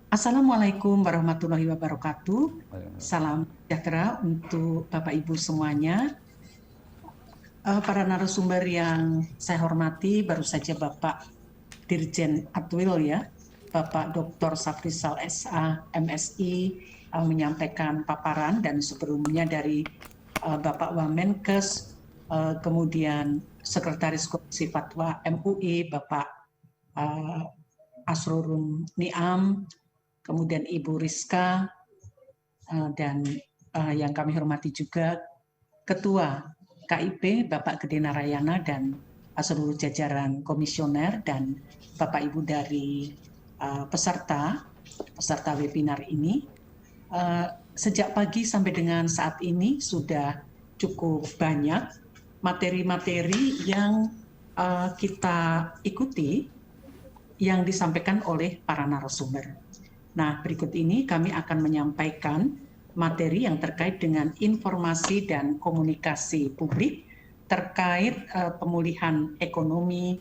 Assalamualaikum warahmatullahi wabarakatuh. Salam sejahtera untuk Bapak Ibu semuanya. Para narasumber yang saya hormati, baru saja Bapak Dirjen Atwil ya, Bapak Dr. Safrisal SA MSI menyampaikan paparan, dan sebelumnya dari Bapak Wamenkes, kemudian Sekretaris Komisi Fatwa MUI Bapak Asrorun Niam, kemudian Ibu Rizka, dan yang kami hormati juga Ketua KIP Bapak Gede Narayana dan seluruh jajaran komisioner dan Bapak Ibu dari peserta webinar ini. Sejak pagi sampai dengan saat ini sudah cukup banyak materi-materi yang kita ikuti yang disampaikan oleh para narasumber. Nah, berikut ini kami akan menyampaikan materi yang terkait dengan informasi dan komunikasi publik terkait pemulihan ekonomi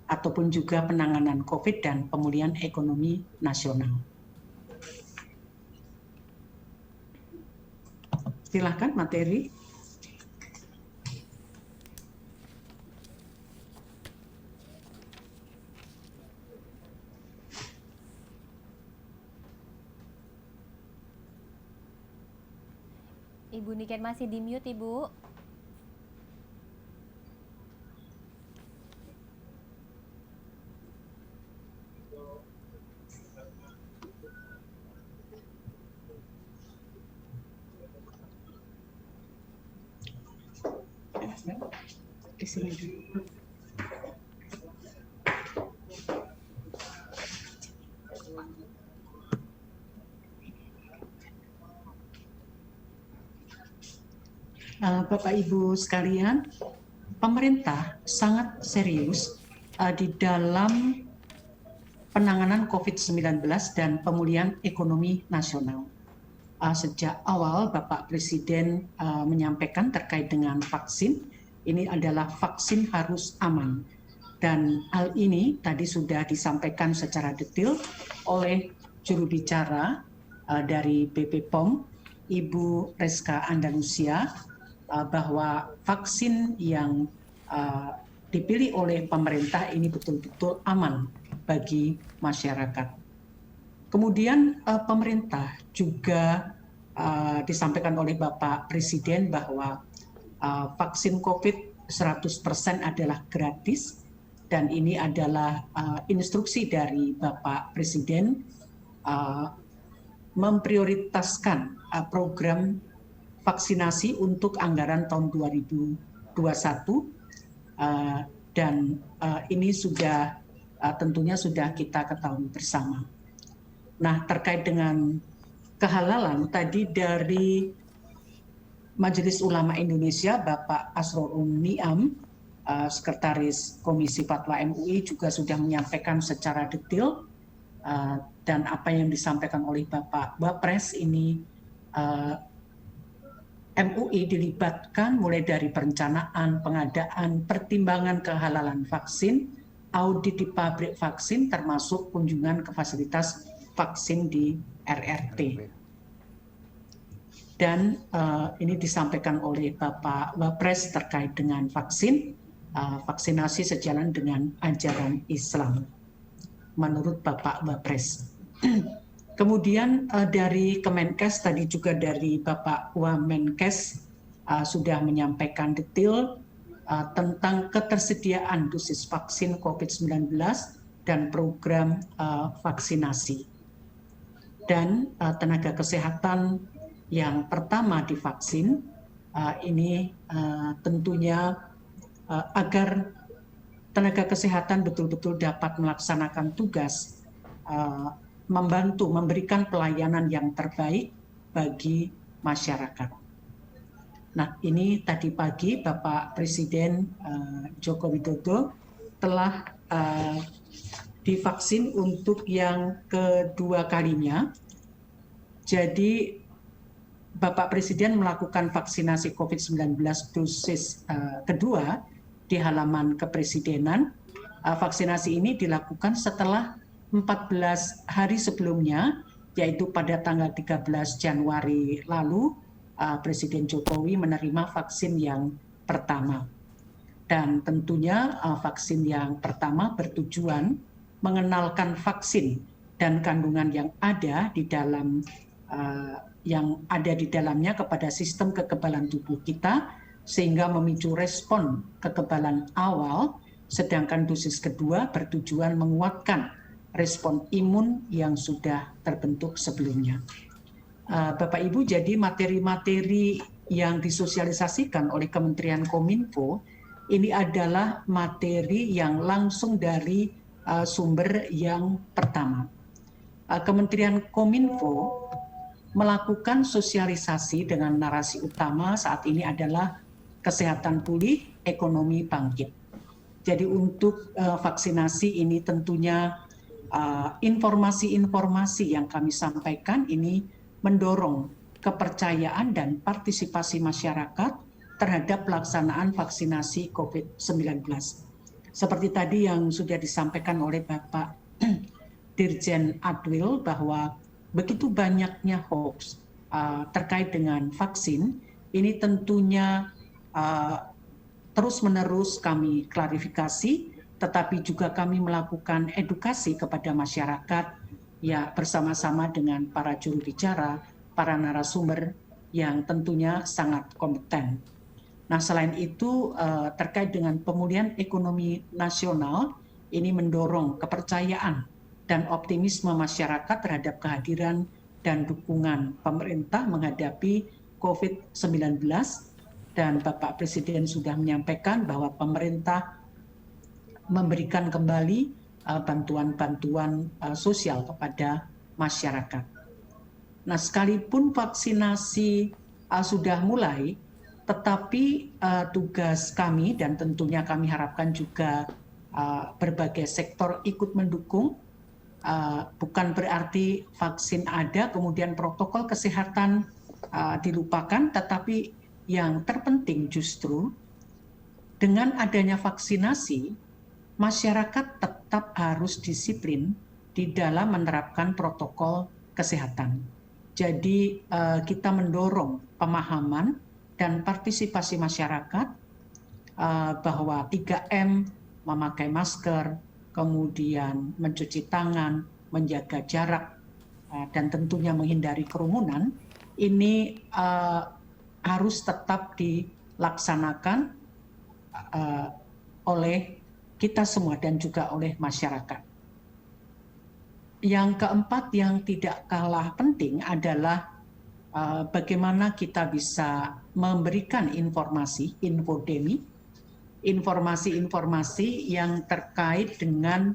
ataupun juga penanganan COVID dan pemulihan ekonomi nasional. Silakan materi. Ibu Niken masih di mute, Ibu. Di sini dulu. Bapak Ibu sekalian, pemerintah sangat serius di dalam penanganan COVID-19 dan pemulihan ekonomi nasional. Sejak awal Bapak Presiden menyampaikan terkait dengan vaksin, ini adalah vaksin harus aman. Dan hal ini tadi sudah disampaikan secara detail oleh juru bicara dari BPOM, Ibu Rizka Andalusia, bahwa vaksin yang dipilih oleh pemerintah ini betul-betul aman bagi masyarakat. Kemudian pemerintah juga disampaikan oleh Bapak Presiden bahwa vaksin COVID 100% adalah gratis, dan ini adalah instruksi dari Bapak Presiden memprioritaskan program vaksinasi untuk anggaran tahun 2021, dan ini sudah tentunya sudah kita ketahui bersama. Nah, terkait dengan kehalalan tadi dari Majelis Ulama Indonesia, Bapak Asrorun Niam, Sekretaris Komisi Fatwa MUI juga sudah menyampaikan secara detail, dan apa yang disampaikan oleh Bapak Wapres ini MUI dilibatkan mulai dari perencanaan, pengadaan, pertimbangan kehalalan vaksin, audit di pabrik vaksin, termasuk kunjungan ke fasilitas vaksin di RRT. Dan ini disampaikan oleh Bapak Wapres terkait dengan vaksin, vaksinasi sejalan dengan ajaran Islam, menurut Bapak Wapres. Kemudian dari Kemenkes, tadi juga dari Bapak Wamenkes sudah menyampaikan detail tentang ketersediaan dosis vaksin COVID-19 dan program vaksinasi. Dan tenaga kesehatan yang pertama divaksin ini tentunya agar tenaga kesehatan betul-betul dapat melaksanakan tugas membantu memberikan pelayanan yang terbaik bagi masyarakat. Nah, ini tadi pagi Bapak Presiden Joko Widodo telah divaksin untuk yang kedua kalinya. Jadi Bapak Presiden melakukan vaksinasi COVID-19 dosis kedua di halaman kepresidenan. Vaksinasi ini dilakukan setelah 14 hari sebelumnya yaitu pada tanggal 13 Januari lalu Presiden Jokowi menerima vaksin yang pertama. Dan tentunya vaksin yang pertama bertujuan mengenalkan vaksin dan kandungan yang ada di dalamnya kepada sistem kekebalan tubuh kita sehingga memicu respon kekebalan awal, sedangkan dosis kedua bertujuan menguatkan respon imun yang sudah terbentuk sebelumnya. Bapak Ibu, jadi materi-materi yang disosialisasikan oleh Kementerian Kominfo ini adalah materi yang langsung dari sumber yang pertama. Kementerian Kominfo melakukan sosialisasi dengan narasi utama saat ini adalah kesehatan pulih, ekonomi bangkit. Jadi untuk vaksinasi ini tentunya informasi-informasi yang kami sampaikan ini mendorong kepercayaan dan partisipasi masyarakat terhadap pelaksanaan vaksinasi COVID-19. Seperti tadi yang sudah disampaikan oleh Bapak Dirjen Adwil bahwa begitu banyaknya hoax terkait dengan vaksin, ini tentunya terus-menerus kami klarifikasi, tetapi juga kami melakukan edukasi kepada masyarakat ya bersama-sama dengan para juru bicara, para narasumber yang tentunya sangat kompeten. Nah, selain itu terkait dengan pemulihan ekonomi nasional, ini mendorong kepercayaan dan optimisme masyarakat terhadap kehadiran dan dukungan pemerintah menghadapi COVID-19, dan Bapak Presiden sudah menyampaikan bahwa pemerintah memberikan kembali bantuan-bantuan sosial kepada masyarakat. Nah, sekalipun vaksinasi sudah mulai, tetapi tugas kami dan tentunya kami harapkan juga berbagai sektor ikut mendukung. Bukan berarti vaksin ada kemudian protokol kesehatan dilupakan, tetapi yang terpenting justru dengan adanya vaksinasi, masyarakat tetap harus disiplin di dalam menerapkan protokol kesehatan. Jadi kita mendorong pemahaman dan partisipasi masyarakat bahwa 3M, memakai masker, kemudian mencuci tangan, menjaga jarak, dan tentunya menghindari kerumunan, ini harus tetap dilaksanakan oleh kita semua dan juga oleh masyarakat. Yang keempat yang tidak kalah penting adalah bagaimana kita bisa memberikan informasi, infodemi, informasi-informasi yang terkait dengan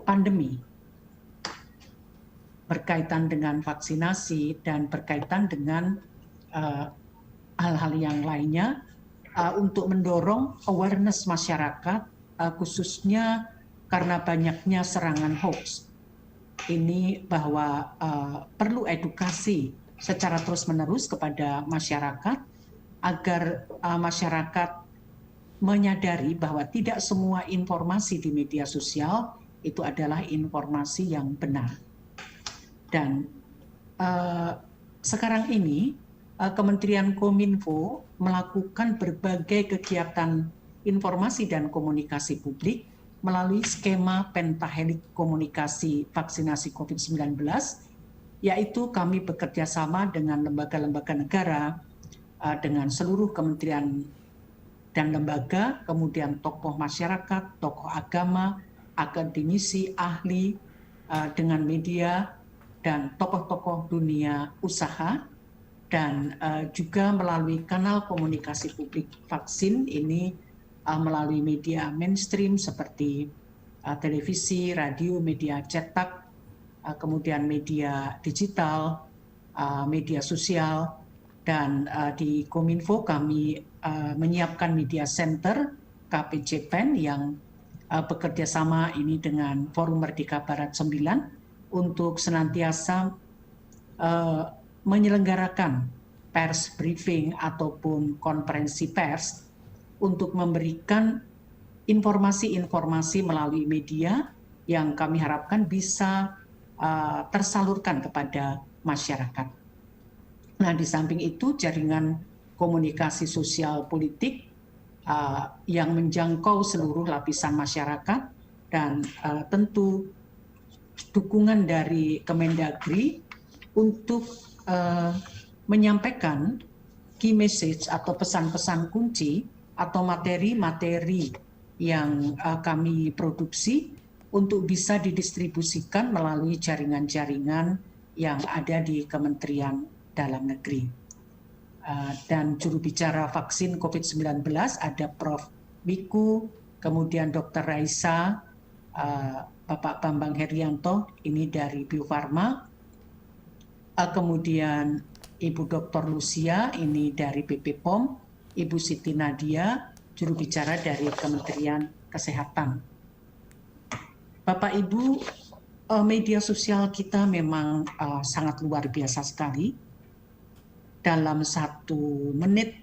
pandemi, berkaitan dengan vaksinasi dan berkaitan dengan hal-hal yang lainnya untuk mendorong awareness masyarakat, khususnya karena banyaknya serangan hoax. Ini bahwa perlu edukasi secara terus-menerus kepada masyarakat agar masyarakat menyadari bahwa tidak semua informasi di media sosial itu adalah informasi yang benar. Dan sekarang ini Kementerian Kominfo melakukan berbagai kegiatan informasi dan komunikasi publik melalui skema pentahelik komunikasi vaksinasi COVID-19, yaitu kami bekerja sama dengan lembaga-lembaga negara, dengan seluruh kementerian dan lembaga, kemudian tokoh masyarakat, tokoh agama, akademisi, ahli, dengan media, dan tokoh-tokoh dunia usaha, dan juga melalui kanal komunikasi publik vaksin ini melalui media mainstream seperti televisi, radio, media cetak, kemudian media digital, media sosial, dan di Kominfo kami menyiapkan media center KPCPEN yang bekerja sama ini dengan Forum Merdeka Barat 9 untuk senantiasa menyelenggarakan pers briefing ataupun konferensi pers untuk memberikan informasi-informasi melalui media yang kami harapkan bisa tersalurkan kepada masyarakat. Nah, di samping itu jaringan komunikasi sosial politik yang menjangkau seluruh lapisan masyarakat dan tentu dukungan dari Kemendagri untuk menyampaikan key message atau pesan-pesan kunci atau materi-materi yang kami produksi untuk bisa didistribusikan melalui jaringan-jaringan yang ada di Kementerian Dalam Negeri. Dan juru bicara vaksin COVID-19 ada Prof. Wiku, kemudian Dr. Raisa, Bapak Bambang Herianto, ini dari Bio Farma, kemudian Ibu Dr. Lucia, ini dari BP POM, Ibu Siti Nadia, juru bicara dari Kementerian Kesehatan. Bapak Ibu, media sosial kita memang sangat luar biasa sekali. Dalam 1 menit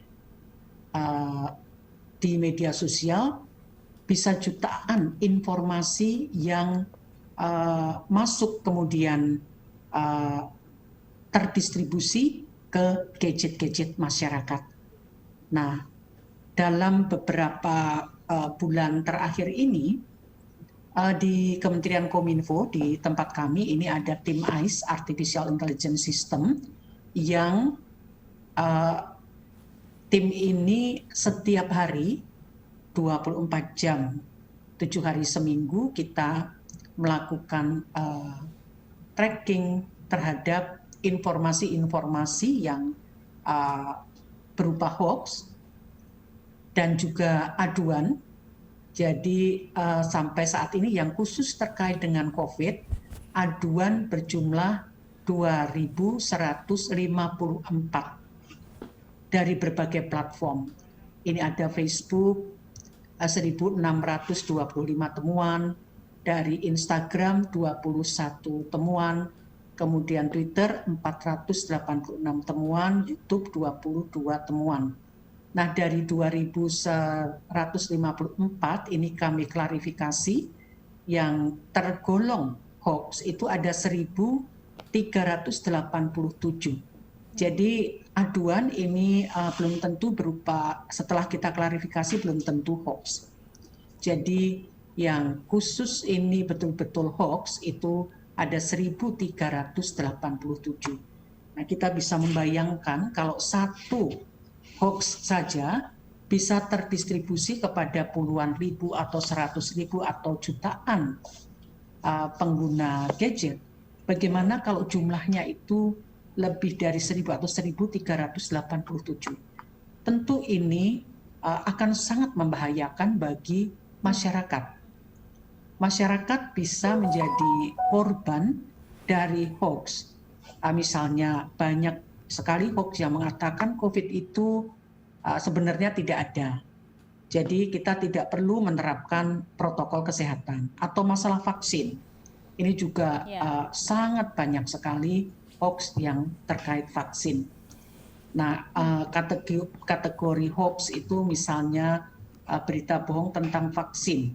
di media sosial bisa jutaan informasi yang masuk kemudian terdistribusi ke gadget-gadget masyarakat. Nah, dalam beberapa bulan terakhir ini di Kementerian Kominfo, di tempat kami ini ada tim AIS, Artificial Intelligence System, yang tim ini setiap hari 24 jam, 7 hari seminggu kita melakukan tracking terhadap informasi-informasi yang berupa hoax dan juga aduan. Jadi sampai saat ini yang khusus terkait dengan COVID, aduan berjumlah 2.154 dari berbagai platform. Ini ada Facebook, 1.625 temuan, dari Instagram 21 temuan, kemudian Twitter 486 temuan, YouTube 22 temuan. Nah, dari 2.154 ini kami klarifikasi yang tergolong hoax itu ada 1.387. Jadi aduan ini belum tentu berupa, setelah kita klarifikasi belum tentu hoax. Jadi yang khusus ini betul-betul hoax itu ada 1.387. Nah, kita bisa membayangkan kalau satu hoax saja bisa terdistribusi kepada puluhan ribu atau 100.000 atau jutaan pengguna gadget. Bagaimana kalau jumlahnya itu lebih dari 1.000 atau 1.387. Tentu ini akan sangat membahayakan bagi masyarakat. Masyarakat bisa menjadi korban dari hoax. Misalnya banyak sekali hoax yang mengatakan COVID itu sebenarnya tidak ada. Jadi kita tidak perlu menerapkan protokol kesehatan atau masalah vaksin. Ini juga sangat banyak sekali hoax yang terkait vaksin. Nah, kategori hoax itu misalnya berita bohong tentang vaksin,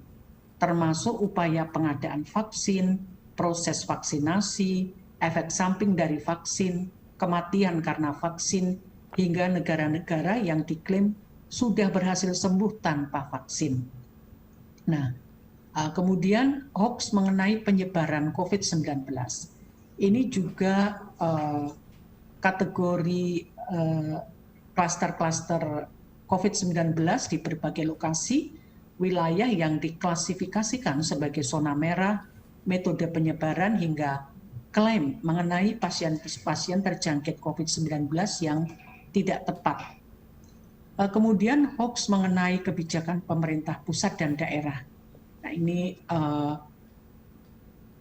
termasuk upaya pengadaan vaksin, proses vaksinasi, efek samping dari vaksin, kematian karena vaksin, hingga negara-negara yang diklaim sudah berhasil sembuh tanpa vaksin. Nah, kemudian hoax mengenai penyebaran COVID-19. Ini juga kategori klaster-klaster COVID-19 di berbagai lokasi, wilayah yang diklasifikasikan sebagai zona merah, metode penyebaran hingga klaim mengenai pasien-pasien terjangkit COVID-19 yang tidak tepat. Kemudian hoax mengenai kebijakan pemerintah pusat dan daerah. Nah, ini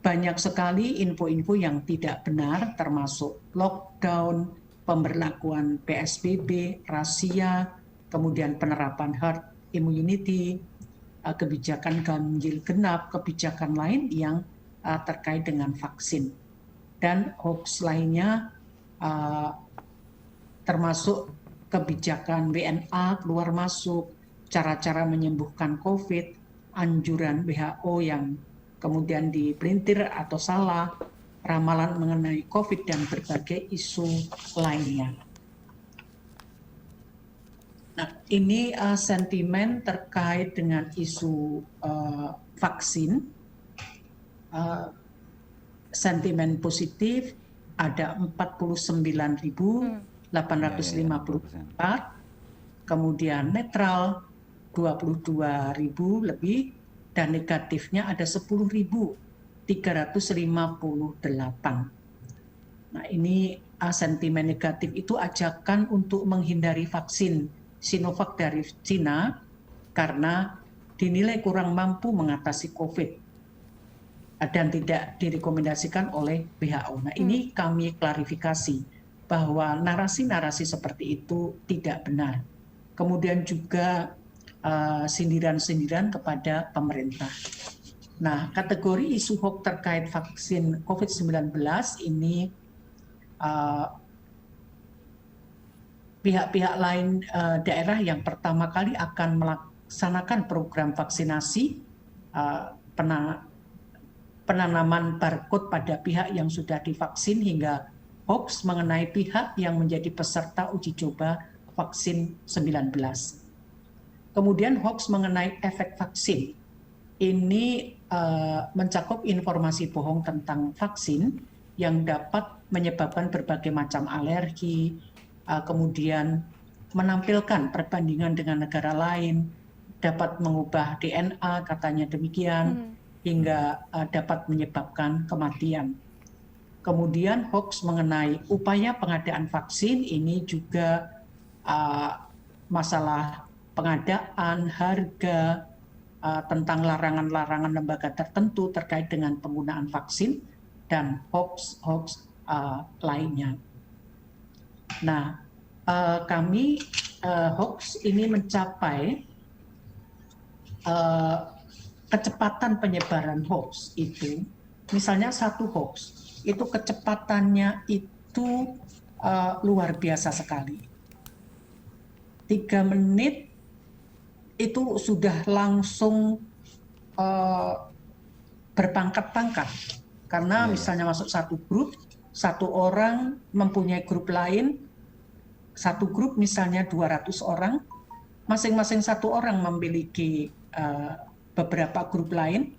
banyak sekali info-info yang tidak benar, termasuk lockdown, pemberlakuan PSBB, razia, kemudian penerapan herd immunity, kebijakan ganjil genap, kebijakan lain yang terkait dengan vaksin. Dan hoax lainnya termasuk kebijakan WNA keluar masuk, cara-cara menyembuhkan COVID, anjuran WHO yang kemudian dipelintir atau salah, ramalan mengenai COVID dan berbagai isu lainnya. Nah, ini sentimen terkait dengan isu vaksin. Sentimen positif ada 49.854, kemudian netral 22.000 lebih, dan negatifnya ada 10.358. Nah, ini sentimen negatif itu ajakan untuk menghindari vaksin Sinovac dari Cina karena dinilai kurang mampu mengatasi COVID dan tidak direkomendasikan oleh WHO. Nah, ini kami klarifikasi bahwa narasi-narasi seperti itu tidak benar. Kemudian juga sindiran-sindiran kepada pemerintah. Nah, kategori isu hoax terkait vaksin COVID-19 ini pihak-pihak lain daerah yang pertama kali akan melaksanakan program vaksinasi penanaman barcode pada pihak yang sudah divaksin hingga hoax mengenai pihak yang menjadi peserta uji coba vaksin 19. Kemudian hoax mengenai efek vaksin. Ini mencakup informasi bohong tentang vaksin yang dapat menyebabkan berbagai macam alergi, kemudian menampilkan perbandingan dengan negara lain, dapat mengubah DNA, katanya demikian, hingga dapat menyebabkan kematian. Kemudian hoax mengenai upaya pengadaan vaksin ini juga masalah pengadaan, harga, tentang larangan-larangan lembaga tertentu terkait dengan penggunaan vaksin, dan hoax lainnya. Nah, kami hoax ini mencapai kecepatan penyebaran hoax itu, misalnya satu hoax itu kecepatannya itu luar biasa sekali. 3 menit itu sudah langsung berpangkat-pangkat, karena misalnya masuk satu grup, satu orang mempunyai grup lain, satu grup misalnya 200 orang, masing-masing satu orang memiliki beberapa grup lain,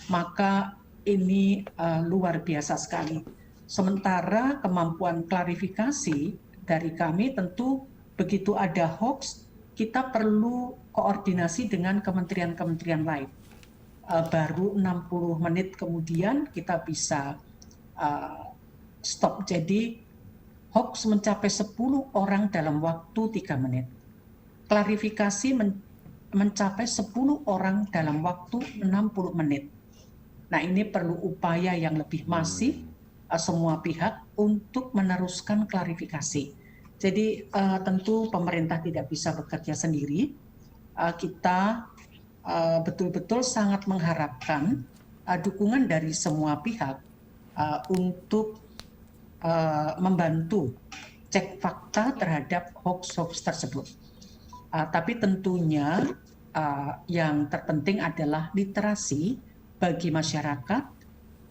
maka ini luar biasa sekali. Sementara kemampuan klarifikasi dari kami tentu begitu ada hoax, kita perlu koordinasi dengan kementerian-kementerian lain. Baru 60 menit kemudian kita bisa stop. Jadi hoax mencapai 10 orang dalam waktu 3 menit. Klarifikasi mencapai 10 orang dalam waktu 60 menit. Nah, ini perlu upaya yang lebih masif semua pihak untuk meneruskan klarifikasi. Jadi tentu pemerintah tidak bisa bekerja sendiri. Kita betul-betul sangat mengharapkan dukungan dari semua pihak untuk membantu cek fakta terhadap hoax-hoax tersebut. Tapi tentunya yang terpenting adalah literasi bagi masyarakat,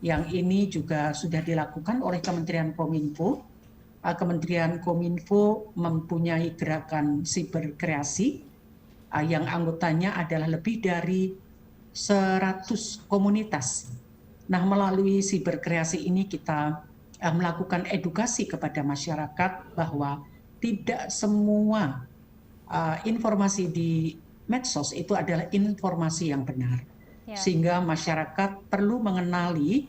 yang ini juga sudah dilakukan oleh Kementerian Kominfo. Kementerian Kominfo mempunyai gerakan siberkreasi yang anggotanya adalah lebih dari 100 komunitas. Nah, melalui siberkreasi ini kita melakukan edukasi kepada masyarakat bahwa tidak semua informasi di medsos itu adalah informasi yang benar. Sehingga masyarakat perlu mengenali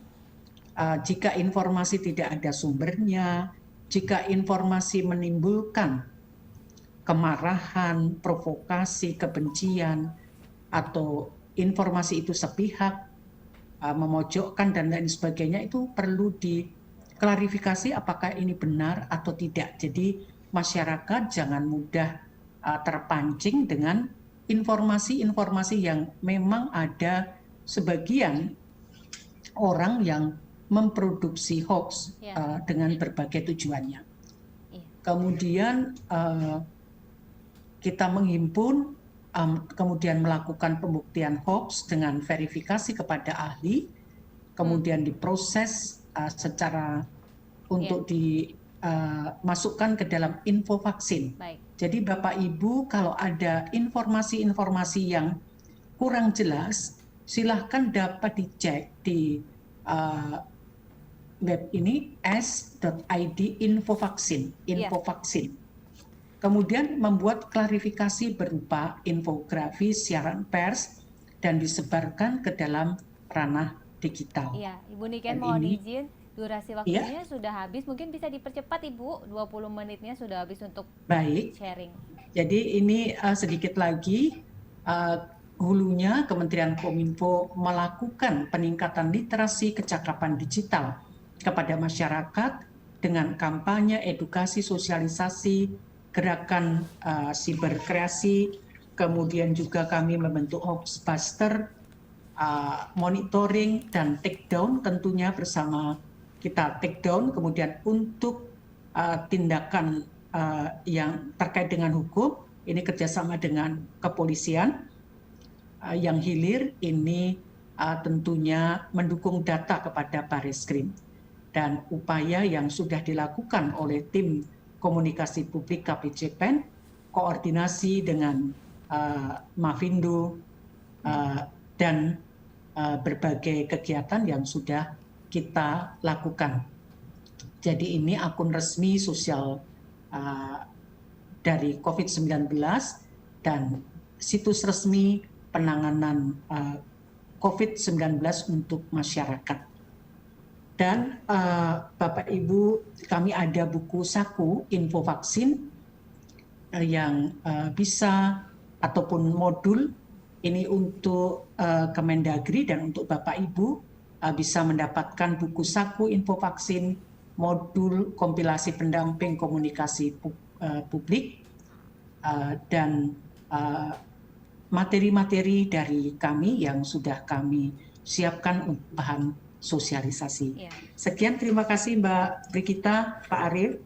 jika informasi tidak ada sumbernya, jika informasi menimbulkan kemarahan, provokasi, kebencian, atau informasi itu sepihak, memojokkan dan lain sebagainya, itu perlu diklarifikasi apakah ini benar atau tidak. Jadi masyarakat jangan mudah terpancing dengan informasi-informasi yang memang ada sebagian orang yang memproduksi hoax dengan berbagai tujuannya. Kemudian kita menghimpun, kemudian melakukan pembuktian hoax dengan verifikasi kepada ahli, kemudian diproses secara untuk dimasukkan ke dalam info vaksin. Baik. Jadi Bapak Ibu kalau ada informasi-informasi yang kurang jelas, silahkan dapat dicek di web ini s.id infovaksin. Kemudian membuat klarifikasi berupa infografis, siaran pers, dan disebarkan ke dalam ranah digital. Iya, Ibu Niken mohon izin, durasi waktunya sudah habis, mungkin bisa dipercepat Ibu, 20 menitnya sudah habis untuk sharing. Jadi ini sedikit lagi, hulunya Kementerian Kominfo melakukan peningkatan literasi kecakapan digital kepada masyarakat dengan kampanye edukasi sosialisasi gerakan siberkreasi, kemudian juga kami membentuk Hoaxbuster, monitoring dan take down, tentunya bersama kita take down, kemudian untuk tindakan yang terkait dengan hukum, ini kerjasama dengan kepolisian, yang hilir ini tentunya mendukung data kepada Barreskrim, dan upaya yang sudah dilakukan oleh tim komunikasi publik KPCPEN, koordinasi dengan Mavindo, dan berbagai kegiatan yang sudah kita lakukan. Jadi ini akun resmi sosial dari COVID-19 dan situs resmi penanganan COVID-19 untuk masyarakat. Dan Bapak Ibu, kami ada buku saku info vaksin yang bisa ataupun modul ini untuk Kemendagri, dan untuk Bapak Ibu bisa mendapatkan buku saku info vaksin modul kompilasi pendamping komunikasi publik dan materi-materi dari kami yang sudah kami siapkan untuk bahan sosialisasi. Sekian, terima kasih Mbak Brigita, Pak Arief.